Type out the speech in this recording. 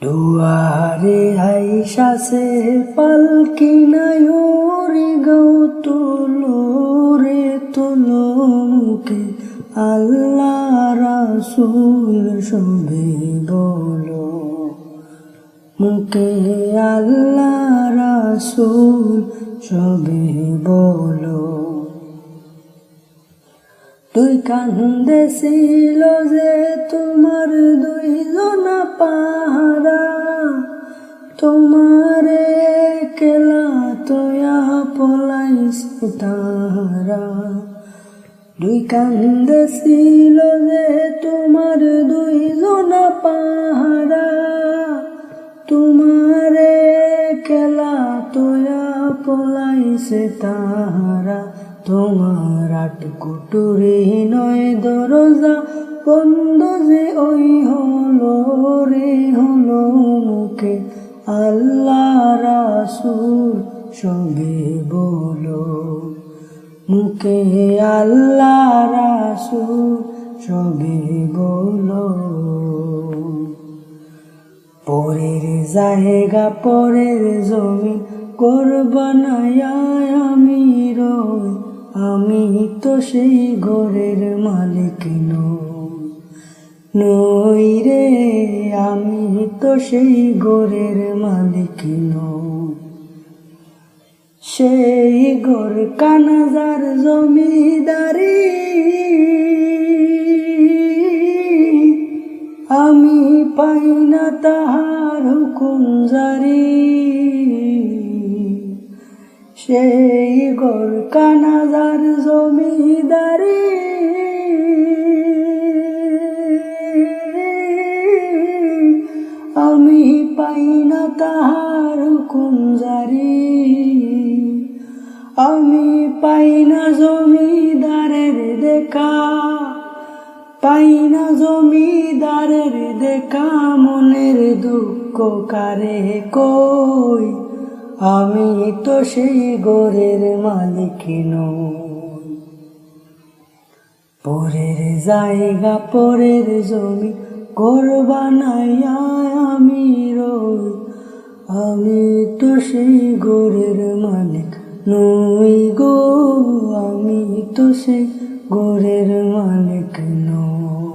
দুয়ারে আইসাছে পালকি নায়রে গাও তোলো রে তোলো মুখে আল্লাহ রাসূল সবে বলো, মুখে আল্লাহ রাসূল সবে বলো। তুই কান্দেছিল যে তোমার দুইজনা পাহারা, তোমারে কেলা তোয়া পলাইছে তাহারা। তুই কান্দেছিল যে তোমার দুইজনা পাহারা, তোমারে কেলা তোয়া পলাইছে তাহারা। তোমার আট কুটুরি নয় দরজা বন্ধ যে ওই হলো রে হলো, মুখে আল্লাহ রাসূল সবে বলো, মুখে আল্লাহ রাসূল সবে বলো। পরের জায়গা পরের জমিন করবা না আমি রই, আমি তো সেই ঘরের মালিক নই রে, আমি তো সেই ঘরের মালিক নই। সেই ঘর কানাজার জমিদারি, আমি পাই না তাহার হুকুম জারি। সেই ঘর কানাজার জমিদারি, আমি পাই না তাহার হুকুম জারি। আমি পাই না জমিদারের দেখা, পাই না জমিদারের দেখা, মনের দুঃখ কারে কই, আমি তো সেই ঘরের মালিক নই। পরের জায়গা পরের জমি করবা না আমি রই, আমি তো সেই ঘরের মালিক নই গো, আমি তো সেই ঘরের মালিক নই।